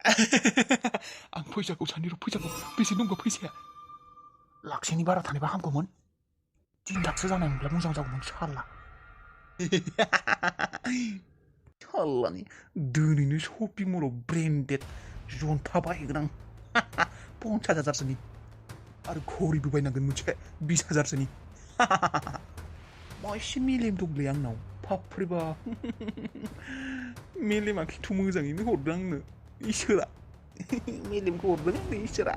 आं फैसाखौ सानैर' फैसाखौ बेसे दंबा फैसाया लाखसेनि बारा थानायबा हामगौमोन 3 लाखसो जानाय मोनब्ला मोजां जागौमोन साला सालानि दिनैनो शपिं मलाव ब्रेन्डेड जन्था बायगोन आं 50,000सोनि आरो घरिबो बायनांगोन मोनसे 20,000सोनि मा एसे मेलेम दंलै आंनाव बाबरे बाब मेलेमा खिन्थु मोजाङैनो हरदों आंनो इसोरा मेलेमखौ हरदों आंनो इसोरा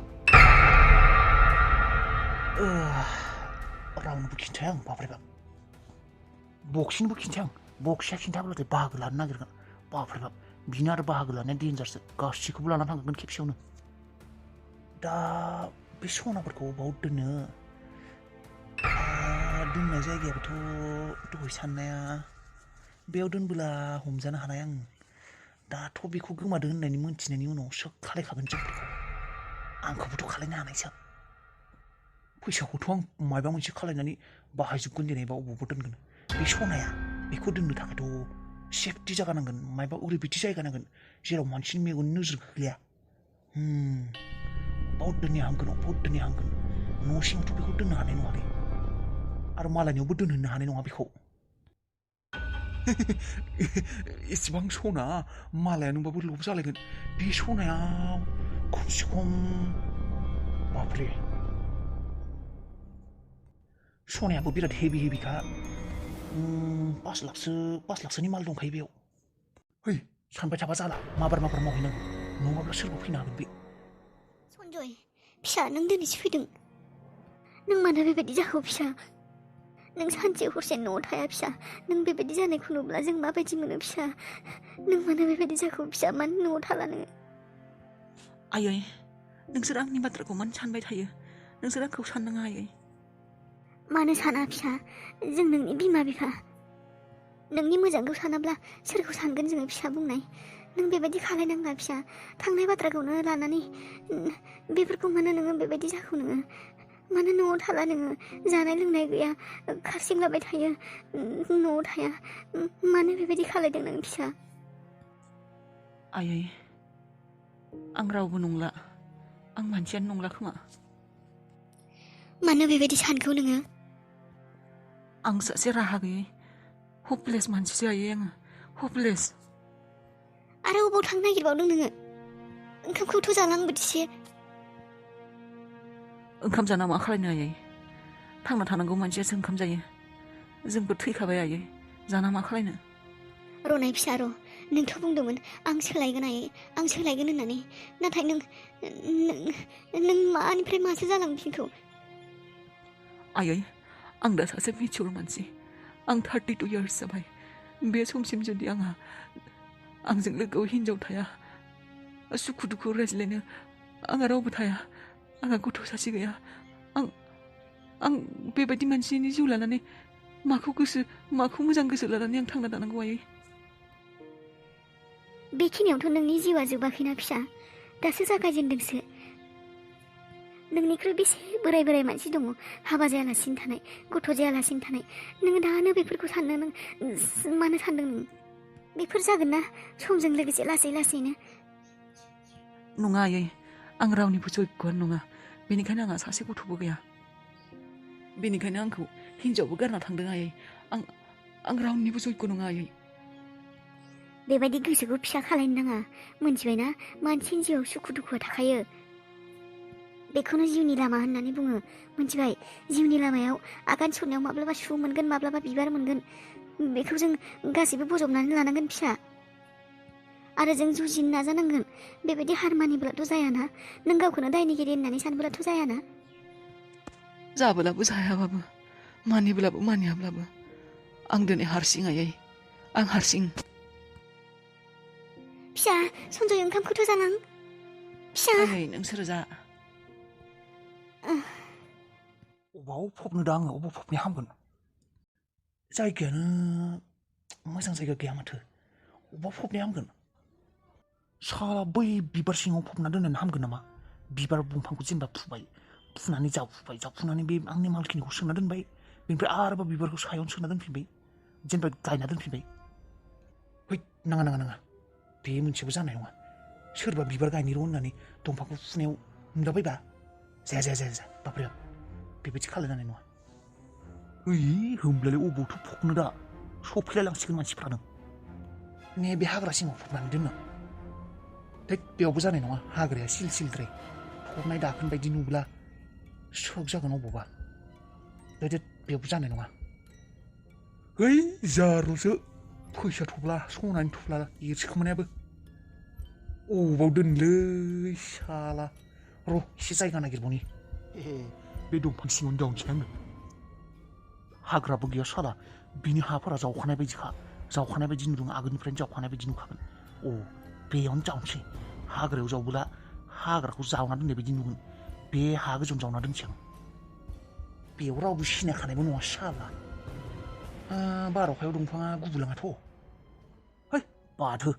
रावनोबो खिन्थाया आं बाबरे बाब बक्सिनोबो खिन्थाया आं बक्सिया खिन्थाब्लाथाय बाहागो लानो नागिरगोन बाबरे बाब बिनो आरो बाहागो लानाया डेन्जारसो गासिखौबो लानानै थांगोन खेबसेयावनो दा बे सनाफोरखौ अबाव दोननो दोननाय जायगायाबोथ' दहाय साननाया बेयाव दोनबोला हमजानो हानाय आं दाथ' बेखौ गोमादों होननानै मोनथिनायनि उनावसो खालायखागोन जोंफोरखौ आंखौबोथ' खालायनो हानायसो फैसाखौथ' आं माबा मोनसे खालायनानै बाहायजोबगोन जेनेबा अबावबो दोनगोन बे सनाया बेखौ दोननो थाखायथ' सेफटि जायगा नांगोन माबा ओरैबायदि जायगा नांगोन जेराव मानसिनि मेगननि नोजोर गोग्लैया अबाव दोननो हांगोन न' सिङावथ' बेखौ दोननो हानाय नङालै आरो मालायनियावबो दोनहोनो हानाय नङा बेखौ एसेबां सना मालाया नोंबाबो लब जालायगोन बे सनायाव खमसे खम बाबरे सनायाबो बिराद हेभिखा 5 लाखसोनि माल दंखायो बेयाव है सानबाय थाबा जाला माबार मावहैनांगौ नङाब्ला सोरबा फैनो हागोन बे सन्जय फिसा नों दिनैसो फैदों नों मानो बेबायदि जाखो फिसा नों सानसे हरसे न'आव थाया फिसा नों बेबायदि जानायखौ नुब्ला जों माबायदि मोनो फिसा नों मानो बेबायदि जाखो फिसा मानो न'आव थाला नोङो आयै नोंसोर आंनि बाथ्राखौ मानो सानबाय थायो नोंसोर आंखौ साननाङा आयै मानो साना फिसा जों नोंनि बिमा बिफा नोंनि मोजांखौ सानाब्ला सोरखौ सानगोन जोङो फिसा बुंनाय नों बेबायदि खालायनाङा फिसा थांनाय बाथ्राखौनो लानानै बेफोरखौ मानो नोङो बेबायदि जाखो नोङो मानो न'आव थाला नोङो जानाय लोंनाय गैया खारसिंलाबाय थायो न'आव थाया मानो बेबायदि खालायदों नों फिसा आयै आं रावबो नंला आं मानसियानो नंला खोमा मानो बेबायदि सानखौ नोङो आं सासे राहा गैयै हपलेस मानसिसो आयै आङो हपलेस आरो अबाव थांनो नागिरबावदों नोङो ओंखामखौथ' जालां बोथिसे ओंखाम जाना मा खालायनो आयै थांना थानांगौ मानसियासो ओंखाम जायो जोंबो थैखाबाय आयै जाना मा खालायनो रनाय फिसा र' नोंथ' बुंदोंमोन आं सोलायगोन आयै आं सोलायगोन होननानै नाथाय नों मानिफ्राय मासो जालांफिनखौ आयै आं दा सासे मिचुर मानसि आं 32 इयार्स जाबाय बे समसिम जुदि आंजों लोगोआव हिनजाव थाया सुखु दुखु रायज्लायनो आंहा रावबो थाया आंहा गथ' सासे गैया आं बेबायदि मानसिनि जिउ लानानै माखौ मोजां गोसो लानानै आं थांना थानांगौ आयै बेखिनियावथ' नोंनि जिउआ जोबाखैना फिसा दासो जागायजेनदोंसो नोंनिख्रुइ बेसे बोराय मानसि दङ हाबा जायालासिनो थानाय गथ' जायालासिनो थानाय नोङो दानो बेफोरखौ साननो नों मानो सानदों नों बेफोर जागोन ना समजों लोगोसे लासैनो नङा आयै आं रावनिबो जग्यआनो नङा बेनिखायनो आंहा सासे गथ'बो गैया बेनिखायनो आंखौ हिनजावबो गारना थांदों आयै आं रावनिबो जग्य नङा आयै बेबायदि गोसोखौ फिसा खालायनो नाङा मोनथिबायना मानसिनि जिउआव सुखु दुखुआ थाखायो बेखौनो जिउनि लामा होननानै बुङो मोनथिबाय जिउनि लामायाव आगान सुरनायाव माब्लाबा सु मोनगोन माब्लाबा बिबार मोनगोन बेखौ जों गासैबो बजबनानै लानांगोन फिसा आरो जों जुजिनो नाजानांगोन बेबायदि हार मानिब्लाथ' जायाना नों गावखौनो दायनिगिरि होननानै सानब्लाथ' जायाना जाबोलाबो जायाबाबो मानिब्लाबो मानियाब्लाबो आं दिनै हारसिं आयै आं हारसिं फिसा सन्जय ओंखामखौथ' जालां फिसा आयै नोंसोर जा अबाव फबनो दा आङो अबाव फबनाया हामगोन जायगायानो मोजां जायगा गैया माथो अबाव फबनाया हामगोन साला बै बिबार सिङाव फबना दोननानै हामगोन नामा बिबार दंफांखौ जेनेबा फुनानै जावफुनानै बे आंनि मालखिनिखौ सोना दोनबाय बेनिफ्राय आरोबाव बिबारखौ सायावनो सोना दोनफिनबाय जेनेबा गायना दोनफिनबाय है नाङा बे मोनसेबो जानाय नङा सोरबा बिबार गायनो होननानै दंफांखौ फुनायाव नुलाबायबा जाया बाब्रे बेबायदि खालामनो नङा ओइ होमब्लालाय अबावथो फबनो दा सफैलायलांसिगोन मानसिफ्रानो ने बे हाग्रा सिङाव फबनानै दोननो थै बेयावबो जानाय नङा हाग्राया सिल सिलद्राय फबनाय दाखोन बायदि नुब्ला सक जागोन अबावबा बेयावबो जानाय नङा ओइ जारल'सो फैसा थब्ला सनानि थब्ला एरसो खोमानायाबो अबाव दोनलै साला र' एसे जायगा नागिरबावनि बे दंफां सिङावनो जावनोसै आङो हाग्राबो गैया साला बिनि हाफोरा जावखानाय बायदि नुदों आगोलनिफ्रायनो जावखानाय बायदि नुखागोन बेयावनो जावनोसै हाग्रायाव जावबोला हाग्राखौ जावना दोननाय बायदि नुगोन बे हा गोजौआव जावना दोनसै आं बेयाव रावबो सिनायखानायबो नङा साला बार'खायाव दंफाङा गुबुलाङाथ' है बाथो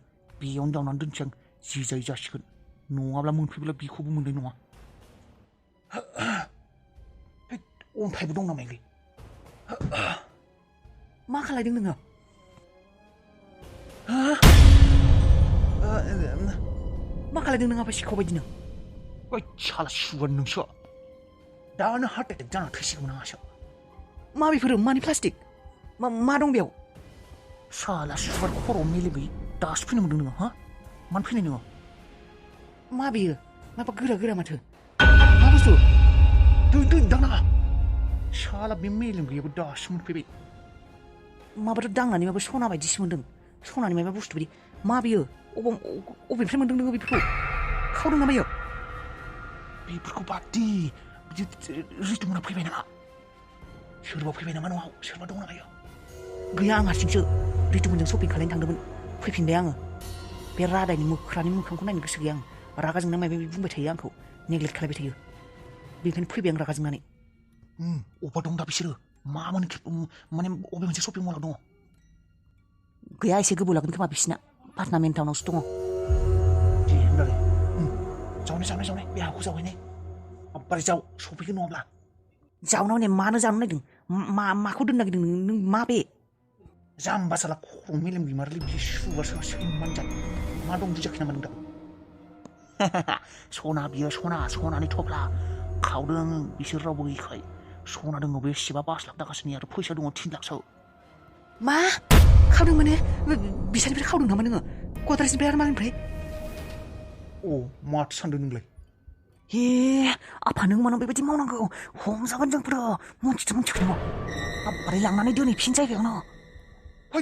बेयावनो जावनानै दोनसै आं जि जायो जासिगोन नङाब्ला मोनफैब्ला बेखौबो मोननाय नङा अन्थाइबो दं नामालै मा खालायदों नोङो मा खालायदों नों आफा सिखाव बायदिनो ओइ साला सुगोन नोंसो दानो हार्ट एटेक जाना थैसिगौमोन आंहासो मा बेफोरो मानि प्लास्टिक मा दं बेयाव साला सुगार खर' मेलेमै दासो फैनो मोनदों नोङो हा मानो फैनाय नोङो मा बेयो माबा गोरा माथो मा बुस्थु दै दांनाङा साला बे मेलेम गैयाबो दासो मोनफैबाय माबाथ' दांनानै माबा सना बायदिसो मोनदों सनानि माबा बुस्थु बायदि मा बेयो अबेनिफ्राय मोनदों नोङो बेफोरखौ खावदों नामा बेयाव बेफोरखौ बादि बिदि रितुमोना फैबाय नामा सोरबा फैबाय नामा न'आव सोरबा दं नामा बेयाव गैया आं हारसिंसो रितुमोनजों शपिं खालायनो थांदोंमोन फैफिनबाय आङो बे रादायनि मोख्रानि मोखांखौ नायनो गोसो गैया आं रागा जोंना माबा बुंबाय थायो आंखौ नेग्लेक्ट खालायबाय थायो बेनिखायनो फैबाय आं रागा जोंनानै अबा दं दा बिसोरो माने अबे मोनसे शपिं मलाव दङ गैया एसे गोबाव लागोन खोमा बिसिना पाटना मेन टाउनावसो दङ दे होनब्लालाय जावनाय बे हाखौ जावहैनाय बारे जाव सफैगोन नङाब्ला जावना हनै मानो जावनो नागिरदों माखौ दोननो नागिरदों नों मा बे जाम्बा साला खर' मेलेम गैमारलै बि सुगार साला सैमान जात मा दं बुजियाखै नामा नों दा सना बियो सनानि थफ्ला खावदों बिसोर रावबो गैखाय सना दङ बेसेबा 5 लाख थाखासोनि आरो फैसा दङ 3 लाखसो मा खावदों माने बिसोरनिफ्राय खावदों नामा नोङो क'क्राझारनिफ्राय आरो मानिफ्राय माथो सानदों नोंलाय हे आफा नों मानो बेबायदि मावनांगौ हमजागोन जोंफोरो मोनथिदों नामा आबारै लांनानै दोनहैफिन जायगायावनो है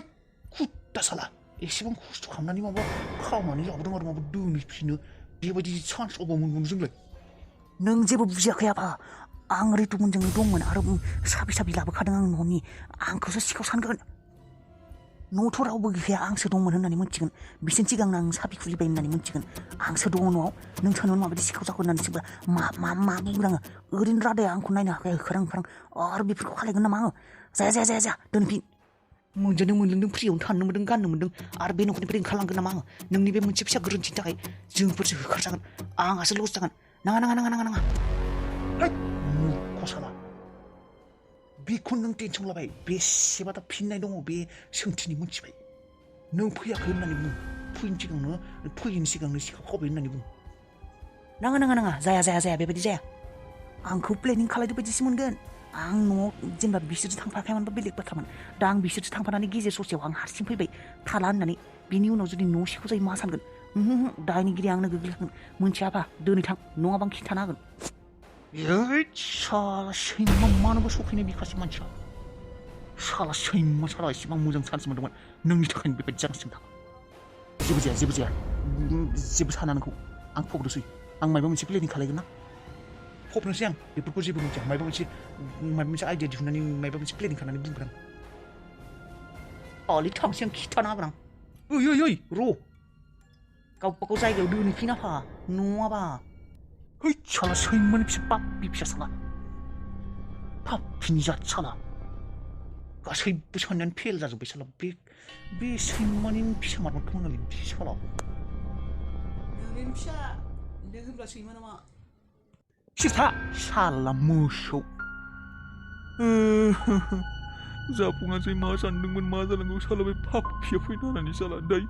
खुट्टा साला एसेबां खस्थ' खालामनानै माबा खावनानै लाबोदों आरो माबा दोनहैफिनो बेबायदि चान्स अबाव मोनगोन जोंलाय नों जेबो बुजियाखै आफा आं रितुमोनजोंनो दंमोन आरो साबि लाबोखादों आं न'नि आंखौसो सिखाव सानगोन न'थ' रावबो गैखाया आंसो दंमोन होननानै मिथिगोन बिसोरनि सिगांनो आं साबि खुलिबाय होननानै मिथिगोन आंसो दङ न'आव नों सानोमोन माबायदि सिखाव जागोन होननानै सोंब्ला मा बुंगोन आङो ओरैनो रादाया आंखौ नायनो हाखाया होखारां आरो बेफोरखौ खालायगोन नामा आङो जाया दोनफिन मोनलोंदों फ्रियावनो थानो मोन्दों गाननो मोन्दों आरो बे न'खरनिफ्राय ओंखारलांगोन नामा आङो नोंनि बे मोनसे फिसा गोरोन्थिनि थाखाय जोंफोरसो होखारजागोन आंहासो लस जागोन नाङा खसाला बेखौ नों टेनसन लाबाय बेसेबा दा फिननाय दङ बे सोंथिनि मोनथिबाय नों फैयाखै होननानै बुं फैयिनि सिगांनो सिखाव खावबाय होननानै बुं नाङा जाया बेबायदि जाया आंखौ प्लेनिं खालायदो बायदिसो मोनगोन आं न'आव जेनेबा बिसोरजों थांफाखायामोनबा बेलेग बाथ्रामोन दा आं बिसोरजों थांफानानै गेजेर ससेयाव आं हारसिं फैबाय थाला होननानै बिनि उनाव जुदि न' सिखाव जायो मा सानगोन दायनिगिरि आंनो गोग्लैगोन मोनथियाबा दोनै थां नङाबा आं खिन्थाना होगोन साला सैमा मानोबा सफैनाय बिखासै मानसिया साला सैमा साला एसेबां मोजां चान्स मोनदोंमोन नोंनि थाखायनो बेबायदि जानांसिगोन दा जेबो जाया जेबो साना नोंखौ आं फबनोसै आं माबा मोनसे प्लेनिं खालायगोन ना फबनोसै आं बेफोरखौ जेबो मिथिया माबा मोनसे आइडिया दिहुननानै माबा मोनसे प्लेनिं खालामनानै बुंगोन आं थांसै आं खिथाना होगोन आं ओइ र' गावबागाव जायगायाव दोनहैफिन आफा नङाबा है साला सैमानि फिसा पाप्पि फिसा साला पाप्पिनि जात साला गासैबो साननायानो फेल जाजोब्बाय साला बे सैमानि फिसा मारमार खालामनानै बे साला नोंनि फिसा नों होनब्ला सैमा नामा सिथा साला मोसौ जाफुङासै मा सानदोंमोन मा जानांगौ साला बे पाप्पिया फैनो हानानै साला दाय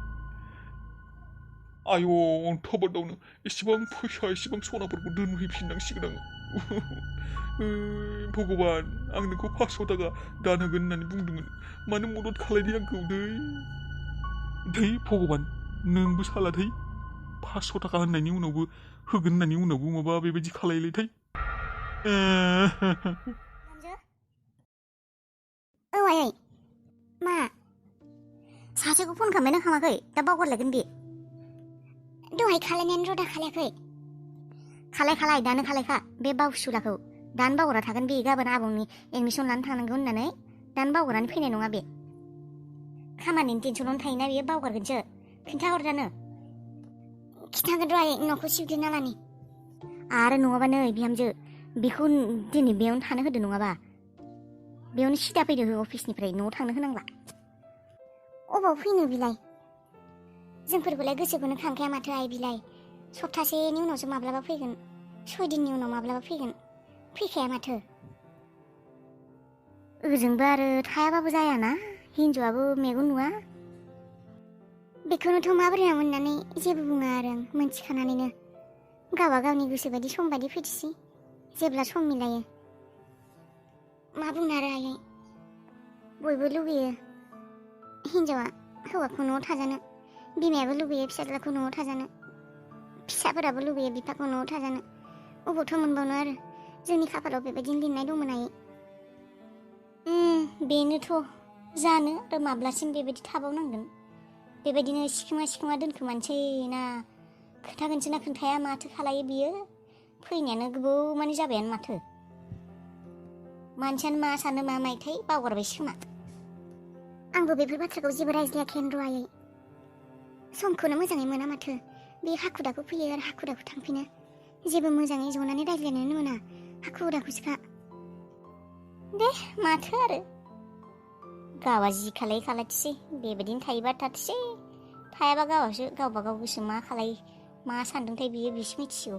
आय' अन्थाबादावनो एसेबां फैसा एसेबां सनाफोरखौ दोनहैफिननांसिगोन आङो भगबान आं नोंखौ 500 थाखा दान होगोन होननानै बुंदोंमोन मानो मदद खालायदो आंखौ दै भगबान नोंबो साला थै 500 थाखा होननायनि उनावबो होगोन होननायनि उनावबो माबा बेबायदि खालायलायथाय औ आयै मा सासेखौ फन खालामबाय नों खालामाखै दा बावगारलायगोन बे दहाय खालायनायानो रदा खालायाखै खालाय दानो खालायखा बे बावसुलाखौ दानो बावगारा थागोन बे गाबोन आबौनि एडमिसन लानो थांनांगौ होननानै दानो बावगारनानै फैनाय नङा बे खामानिनि टेनसनावनो थायोना बेयो बावगारगोनसो खिन्थाहर दानो खिन्थागोन र' आयै न'खौ सिबग्रोना लानि आरो नङाबा नै बिहामजो बेखौ दिनै बेयावनो थानो होदो नङाबा बेयावनो सिदा फैदो हो अफिसनिफ्राय न'आव थांनो होनांला अबाव फैनो बिलाय जोंफोरखौलाय गोसोखौनो खांखाया माथो आइ बिलाय सप्तासेनि उनावसो माब्लाबा फैगोन 6 दिननि उनाव माब्लाबा फैगोन फैखाया माथो ओजोंबो आरो थायाबाबो जायाना हिन्जावआबो मेगन नुवा बेखौनोथ' माबोरै मोननानै जेबो बुङा आरो आं मोनथिखानानैनो गावबा गावनि गोसो बायदि सम बायदि फैथोसै जेब्ला सम मिलायो मा बुंनो आरो आयै बयबो लुगैयो हिन्जावा हौवाखौ न'आव थाजानो बिमायाबो लुगैयो फिसाज्लाखौ न'आव थाजानो फिसाफोराबो लुगैयो बिफाखौ न'आव थाजानो अबावथ' मोनबावनो आरो जोंनि खाफालाव बेबायदिनो लिरनाय दंमोन आयै बेनोथ' जानो आरो माब्लासिम बेबायदि थाबावनांगोन बेबायदिनो सिखोमा दोनखोमानोसै ना खोन्थागोनसो ना खोन्थाया माथो खालायो बियो फैनायानो गोबाव मानि जाबायानो माथो मानसियानो मा सानो मा मायथाय बावगारबायसो खोमा आंबो बेफोर बाथ्राखौ जेबो रायज्लायाखैनो र' आयै समखौनो मोजाङै मोना माथो बे हाखु दाखु फैयो आरो हाखु दाखु थांफिनो जेबो मोजाङै जनानै रायज्लायनोनो मोना हाखु दाखुसोखा दे माथो आरो गावा जि खालायो खालायथोसै बेबायदिनो थायोबा थाथोसै थायाबा गावहासो गावबा गाव गोसो मा खालायो मा सानदोंथाय बियो बिसो मिथिगौ